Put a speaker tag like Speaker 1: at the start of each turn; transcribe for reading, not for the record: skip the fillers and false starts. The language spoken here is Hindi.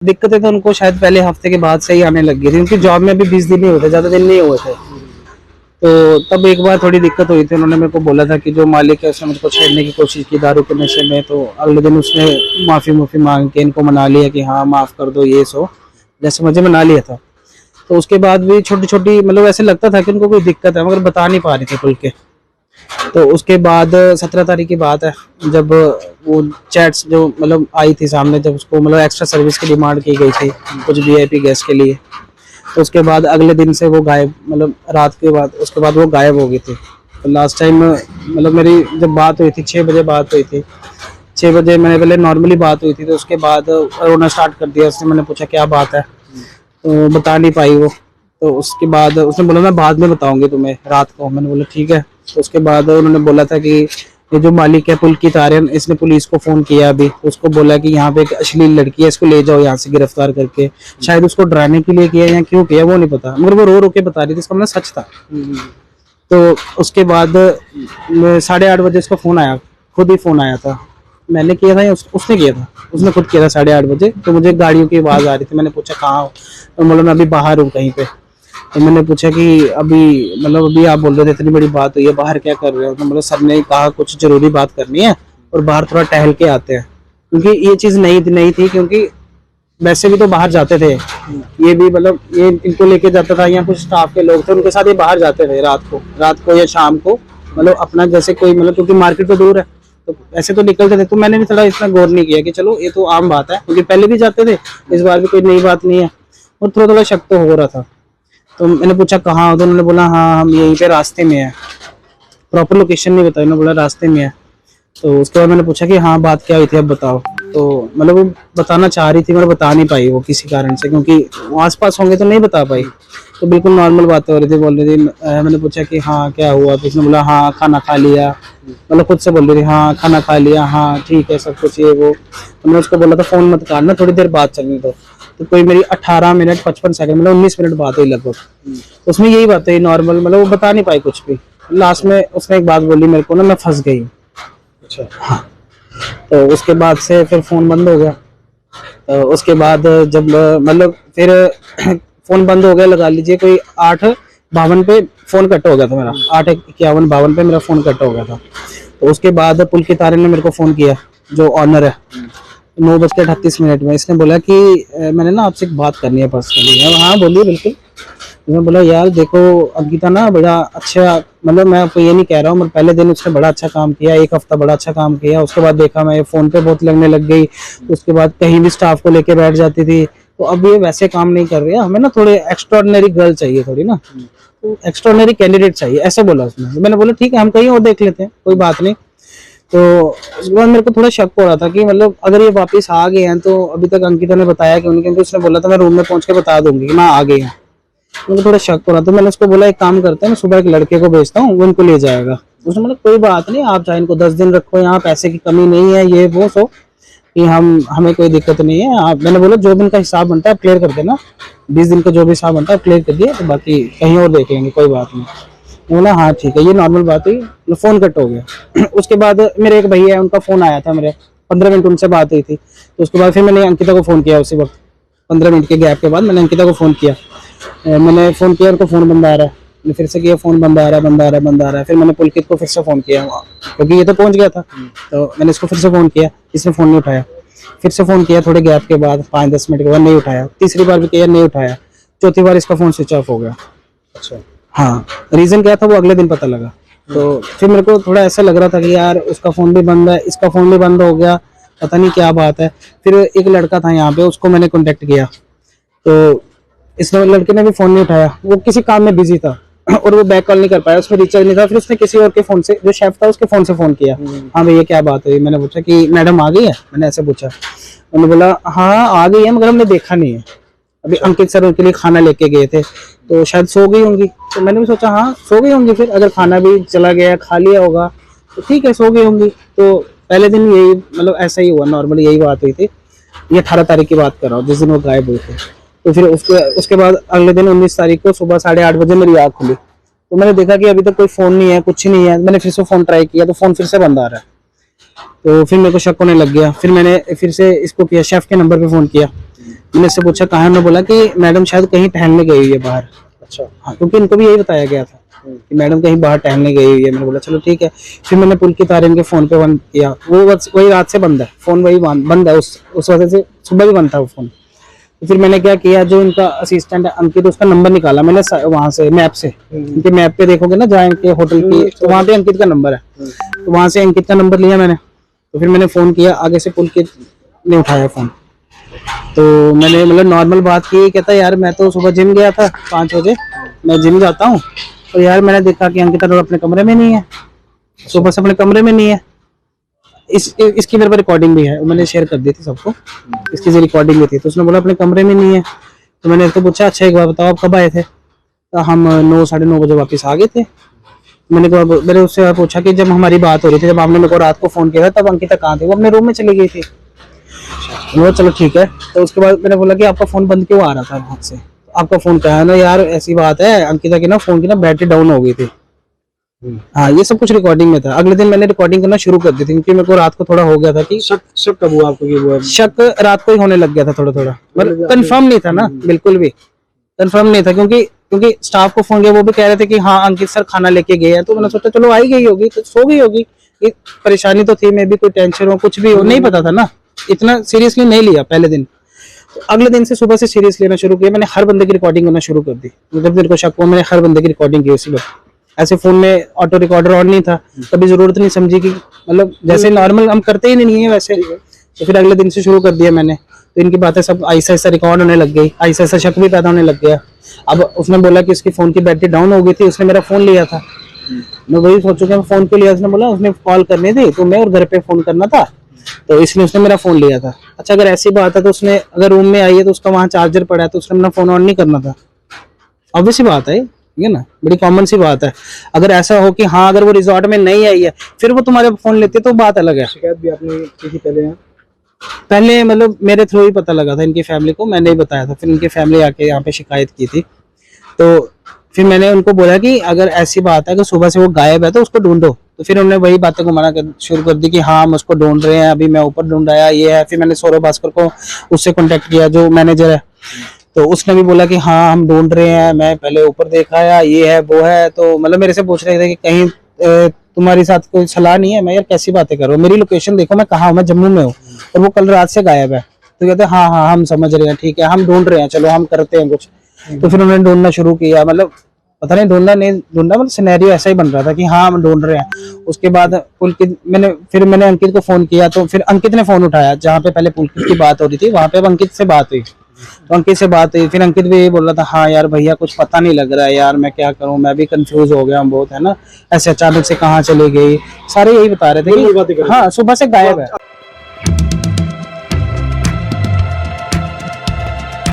Speaker 1: दिक्कतें तो उनको शायद पहले हफ्ते के बाद से ही आने लग गई थी, क्योंकि जॉब में भी 20 दिन नहीं होते, ज्यादा दिन नहीं हुए थे। तो तब एक बार थोड़ी दिक्कत हुई थी, उन्होंने मेरे को बोला था कि जो मालिक है उसने मुझको छेड़ने की कोशिश की दारू के नशे में। तो अगले दिन उसने माफी मांग के इनको मना लिया कि हाँ माफ कर दो ये सो, जैसे मुझे मना लिया था। तो उसके बाद भी छोटी छोटी मतलब ऐसे लगता था कि उनको कोई दिक्कत है, मगर बता नहीं पा रहे थे खुल के। तो उसके बाद 17 तारीख की बात है, जब वो चैट्स जो मतलब आई थी सामने, जब उसको मतलब एक्स्ट्रा सर्विस की डिमांड की गई थी कुछ वीआईपी गेस्ट के लिए। तो उसके बाद अगले दिन से वो गायब, मतलब रात के बाद उसके बाद वो गायब हो गई थी। तो लास्ट टाइम मतलब मेरी जब बात हुई थी 6 बजे बात हुई थी, 6 बजे मैंने पहले नॉर्मली बात हुई थी। तो उसके बाद रोना स्टार्ट कर दिया उसने। मैंने पूछा क्या बात है, तो बता नहीं पाई वो। तो उसके बाद उसने बोला मैं बाद में बताऊंगी तुम्हें रात को। मैंने बोला ठीक है। तो उसके बाद उन्होंने बोला था कि ये जो मालिक है पुलकित आर्यन, इसने पुलिस को फोन किया अभी, उसको बोला कि यहाँ पे एक अश्लील लड़की है, इसको ले जाओ यहाँ से गिरफ्तार करके। शायद उसको डराने के लिए किया या क्यों किया वो नहीं पता, मगर वो रो रो के बता रही थी, इसका मतलब सच था। तो उसके बाद 8:30 बजे उसका फोन आया, खुद ही फोन आया था। मैंने किया था या उसने किया था? उसने खुद किया था 8:30 बजे। तो मुझे गाड़ियों की आवाज आ रही थी, मैंने पूछा कहाँ हो? तो बोला मैं अभी बाहर हूँ कहीं पे। तो मैंने पूछा कि अभी मतलब अभी आप बोल रहे थे इतनी बड़ी बात हुई है, बाहर क्या कर रहे हो? तो मतलब सर ने कहा कुछ जरूरी बात करनी है और बाहर थोड़ा टहल के आते हैं, क्योंकि ये चीज नहीं थी, क्योंकि वैसे भी तो बाहर जाते थे ये भी, मतलब ये इनको लेके जाता था या कुछ स्टाफ के लोग थे उनके साथ ये बाहर जाते थे रात को या शाम को, मतलब अपना जैसे कोई मतलब, क्योंकि मार्केट तो दूर है तो ऐसे तो निकलते थे। तो मैंने भी थोड़ा इतना गौर नहीं किया कि चलो ये तो आम बात है, क्योंकि पहले भी जाते थे, इस बार भी कोई नई बात नहीं है। और थोड़ा थोड़ा शक तो हो रहा था। तो मैंने पूछा कहाँ हो? तो उन्होंने बोला हाँ हम यहीं पे रास्ते में है। प्रॉपर लोकेशन नहीं बताई, उन्होंने बोला रास्ते में है। तो उसके बाद मैंने पूछा कि हाँ बात क्या हुई थी अब बताओ। तो मतलब वो बताना चाह रही थी मगर बता नहीं पाई वो किसी कारण से, क्योंकि आसपास होंगे तो नहीं बता पाई। तो बिल्कुल नॉर्मल बातें हो रही थी, बोल रही थी। मैंने पूछा कि हाँ क्या हुआ? तो उसने बोला हाँ खाना खा लिया, मतलब खुद से बोल रही थी हाँ खाना खा लिया, हाँ ठीक है सब कुछ ये वो। तो मैंने उसको बोला था फोन मत काटना, थोड़ी देर बात चलने दो। तो कोई मेरी 18 मिनट 55 सेकंड मतलब 19 मिनट बात हुई लगभग। तो उसमें यही बात है नॉर्मल, मतलब वो बता नहीं पाई कुछ भी। लास्ट में उसने एक बात बोली मेरे को ना, मैं फंस गई। अच्छा हाँ। तो उसके बाद से फिर फोन बंद हो गया। तो उसके बाद जब मतलब फिर फोन बंद हो गया, लगा लीजिए कोई 8:52 पे फोन कट हो गया था मेरा, 8:51-52 पे मेरा फोन कट हो गया था। तो उसके बाद पुलकित आर्यन ने मेरे को फोन किया, जो ऑनर है, 9:38 में। इसने बोला कि मैंने ना आपसे एक बात करनी है पर्सनली। हाँ बोलिए बिल्कुल। मैं बोला यार देखो अंकिता ना बड़ा अच्छा, मतलब मैं आपको ये नहीं कह रहा हूँ, मगर पहले दिन उसने बड़ा अच्छा काम किया, एक हफ्ता बड़ा अच्छा काम किया। उसके बाद देखा मैं फोन पे बहुत लगने लग गई। उसके बाद कहीं भी स्टाफ को लेके बैठ जाती थी। तो अब ये वैसे काम नहीं कर रही है, हमें ना थोड़े एक्स्ट्राऑर्डिनरी गर्ल चाहिए थोड़ी ना, तो एक्स्ट्राऑर्डिनरी कैंडिडेट चाहिए, ऐसे बोला उसने। मैंने बोला ठीक है हम कहीं और देख लेते हैं, कोई बात नहीं। तो उसके बाद मेरे को थोड़ा शक हो रहा था कि मतलब अगर ये वापस आ गए हैं तो अभी तक अंकिता ने बताया क्यों नहीं, क्योंकि उसने बोला था मैं रूम में पहुंच के बता दूंगी कि मैं आ गई हूँ। मुझे थोड़ा शक हो रहा था। मैंने उसको बोला एक काम करते हैं, मैं सुबह एक लड़के को भेजता हूँ वो इनको ले जाएगा। उसने बोला कोई बात नहीं, आप चाहे इनको 10 दिन रखो, यहाँ पैसे की कमी नहीं है, ये वो सो कि हमें कोई दिक्कत नहीं है। आप, मैंने बोला जो भी इनका हिसाब बनता है आप क्लियर कर देना, 20 दिन का जो भी हिसाब बनता है आप क्लियर कर दिए, तो बाकी कहीं और देख लेंगे, कोई बात नहीं। बोला हाँ ठीक है, ये नॉर्मल बात हुई। फोन कट हो गया। उसके बाद मेरे एक भैया है, उनका फोन आया था, मेरे 15 मिनट उनसे बात हुई थी। तो उसके बाद फिर मैंने अंकिता को फोन किया, उसी वक्त 15 मिनट के गैप के बाद मैंने अंकिता को फोन किया। मैंने फोन किया, उनको फोन बंद आ रहा है, फिर से किया फोन बंद आ रहा है, बंद आ रहा है, बंद आ रहा है। फिर मैंने पुलकित को फिर से फोन किया, क्योंकि ये तो पहुंच गया था। तो मैंने इसको फिर से फोन किया, इसने फोन नहीं उठाया। फिर से फोन किया थोड़े गैप के बाद, 5-10 मिनट के बाद, नहीं उठाया। तीसरी बार भी किया, नहीं उठाया। चौथी बार इसका फोन स्विच ऑफ हो गया। अच्छा हाँ, रीजन क्या था वो अगले दिन पता लगा। तो फिर मेरे को थोड़ा ऐसा लग रहा था कि यार उसका फोन भी बंद है, इसका फोन भी बंद हो गया, पता नहीं क्या बात है। फिर एक लड़का था यहाँ पे, उसको मैंने कांटेक्ट किया। तो इस लड़के ने भी फोन नहीं उठाया, वो किसी काम में बिजी था और वो बैक कॉल नहीं कर पाया, उसमें रिचार्ज नहीं था। फिर उसने किसी और के फोन से, जो शेफ था उसके फोन से फोन किया। हाँ भैया क्या बात हुई? मैंने पूछा कि मैडम आ गई है, मैंने ऐसे पूछा। उन्होंने बोला हाँ आ गई है, मगर हमने देखा नहीं है, अभी अंकित सर उनके लिए खाना लेके गए थे तो शायद सो गई होंगी। तो मैंने भी सोचा हाँ सो गई होंगी, फिर अगर खाना भी चला गया खा लिया होगा तो ठीक है सो गई होंगी। तो पहले दिन यही मतलब ऐसा ही हुआ, नॉर्मली यही बात हुई थी। ये 18 तारीख की बात कर रहा हूँ, जिस दिन वो गायब हुए थे। तो फिर उसके बाद अगले दिन 19 तारीख को सुबह 8:30 बजे मेरी आँख खुली। तो मैंने देखा कि अभी तक कोई फोन नहीं है, कुछ नहीं है। मैंने फिर से फोन ट्राई किया तो फोन फिर से बंद आ रहा है। तो फिर मेरे को शक होने लग गया। फिर मैंने फिर से इसको किया, शेफ के नंबर पे फोन किया। मैंने इससे पूछा कहाँ है, उन्होंने बोला कि मैडम शायद कहीं टहलने गई हुई है बाहर।
Speaker 2: अच्छा।
Speaker 1: हाँ, क्योंकि इनको भी यही बताया गया था कि मैडम कहीं बाहर टहलने गई हुई है। मैंने बोला चलो ठीक है। फिर मैंने पुल की तार इनके फोन पे बंद किया, वो वही रात से बंद है फोन, वही बंद है, उस वजह से सुबह भी बंद था वो फोन। तो फिर मैंने क्या किया, जो इनका असिस्टेंट है अंकित, उसका नंबर निकाला मैंने वहां से मैप से। इनके मैप पे देखोगे ना जहाँ इनके होटल की, तो वहाँ पे अंकित का नंबर है, तो वहां से अंकित का नंबर लिया मैंने। तो फिर मैंने फोन किया, आगे से पुलकित ने उठाया फोन। तो मैंने मतलब नॉर्मल बात की, कहता यार मैं तो सुबह जिम गया था 5 बजे, मैं जिम जाता हूँ, और यार मैंने देखा कि अंकिता रोड अपने कमरे में नहीं है, सुबह से अपने कमरे में नहीं है। इसकी मेरे पर रिकॉर्डिंग भी है, मैंने शेयर कर दी थी सबको, इसकी जो रिकॉर्डिंग भी थी। तो उसने बोला अपने कमरे में नहीं है। तो मैंने तो पूछा अच्छा एक बार बताओ आप कब आए थे? तो हम 9 साढ़े 9 बजे वापस आ गए थे। मैंने उससे पूछा कि जब हमारी बात हो रही थी, जब आपने मेरे को रात को फोन किया था, तब अंकिता कहाँ थी? वो अपने रूम में चली गई थी। वो चलो ठीक है। तो उसके बाद मैंने बोला कि आपका फोन बंद क्यों आ रहा था वहां से? आपका फोन कहा है ना यार, ऐसी बात है अंकिता की ना फोन की ना बैटरी डाउन हो गई थी। हाँ, ये सब कुछ रिकॉर्डिंग में था। अगले दिन मैंने रिकॉर्डिंग करना शुरू कर दी थी, क्योंकि मेरे को रात को थोड़ा हो गया था कि
Speaker 2: शक कब हुआ आपको कि वो
Speaker 1: शक रात को ही होने लग गया था थोड़ा थोड़ा, मतलब कंफर्म नहीं था ना, बिल्कुल भी कंफर्म नहीं था, क्योंकि स्टाफ को फोन किया, वो भी कह रहे थे कि हाँ अंकित सर खाना लेके गए हैं। तो मैंने सोचा चलो आई गई होगी तो सो गई होगी, परेशानी तो थी, मे भी कोई टेंशन हो, कुछ भी हो, नहीं पता था ना, इतना सीरियसली नहीं लिया पहले दिन। तो अगले दिन से सुबह से सीरियस लेना शुरू किया, मैंने हर बंदे की रिकॉर्डिंग करना शुरू कर दी। जब मेरे को शक हुआ मैंने हर बंदे की रिकॉर्डिंग की उसी वक्त। ऐसे फोन में ऑटो रिकॉर्डर ऑन नहीं था, कभी जरूरत नहीं समझी कि मतलब जैसे नॉर्मल हम करते ही नहीं है वैसे। तो फिर अगले दिन से शुरू कर दिया मैंने। तो इनकी बातें सब ऐसा ऐसा रिकॉर्ड होने लग गई, ऐसा ऐसा शक भी पैदा होने लग गया। अब उसने बोला कि उसकी फोन की बैटरी डाउन हो गई थी, उसने मेरा फोन लिया था। मैं वही सोचू कि फोन क्यों लिया? उसने बोला उसने कॉल करनी थी तो मैं और घर पे फोन करना था, तो इसलिए उसने मेरा फोन लिया था। अच्छा अगर ऐसी बात है तो उसने अगर रूम में आई है तो उसका वहाँ चार्जर पड़ा है, तो उसने अपना फोन ऑन नहीं करना था। ऑब्वियस सी बात है, ठीक है ना, बड़ी कॉमन सी बात है। अगर ऐसा हो कि हाँ अगर वो रिजॉर्ट में नहीं आई है फिर वो तुम्हारे फोन लेते तो बात अलग है।
Speaker 2: शिकायत भी आपने की थी
Speaker 1: पहले मतलब मेरे थ्रू ही पता लगा था इनकी फैमिली को, मैंने ही बताया था। फिर इनकी फैमिली आके यहाँ पे शिकायत की थी। तो फिर मैंने उनको बोला कि अगर ऐसी बात है कि सुबह से वो गायब है तो उसको ढूंढो। तो फिर उन्होंने वही बातें को मना कर शुरू कर दी कि हाँ हम उसको ढूंढ रहे हैं, अभी मैं ऊपर ढूंढ आया, ये है। फिर मैंने सौरभ भास्कर को उससे कॉन्टेक्ट किया जो मैनेजर है, तो उसने भी बोला कि हाँ हम ढूंढ रहे हैं, मैं पहले ऊपर देखा आया, ये है वो है। तो मतलब मेरे से पूछ रहे थे कि कहीं तुम्हारे साथ कोई सलाह नहीं है? मैं यार कैसी बातें कर रहा हूँ, मेरी लोकेशन देखो, मैं कहाँ हूँ, मैं जम्मू में हूँ और वो कल रात से गायब है। तो कहते हाँ हाँ हम समझ रहे हैं, ठीक है हम ढूंढ रहे हैं, चलो हम करते हैं कुछ। तो फिर उन्होंने ढूंढना शुरू किया, मतलब पता नहीं ढूंढना नहीं ढूंढना, मतलब सिनेरियो ऐसा ही बन रहा था कि हाँ हम ढूंढ रहे हैं। उसके बाद पुलकित मैंने अंकित को फोन किया, तो फिर अंकित ने फोन उठाया। जहाँ पे पहले पुलकित की बात हो रही थी वहां पे अब अंकित से बात हुई। तो अंकित से बात हुई, फिर अंकित भी यही बोल रहा था हाँ यार भैया कुछ पता नहीं लग रहा है यार, मैं क्या करूं, मैं भी कंफ्यूज हो गया हूं बहुत, है ना, ऐसे अचानक से कहाँ चली गई। सारे यही बता रहे थे कि हाँ सुबह से गायब है।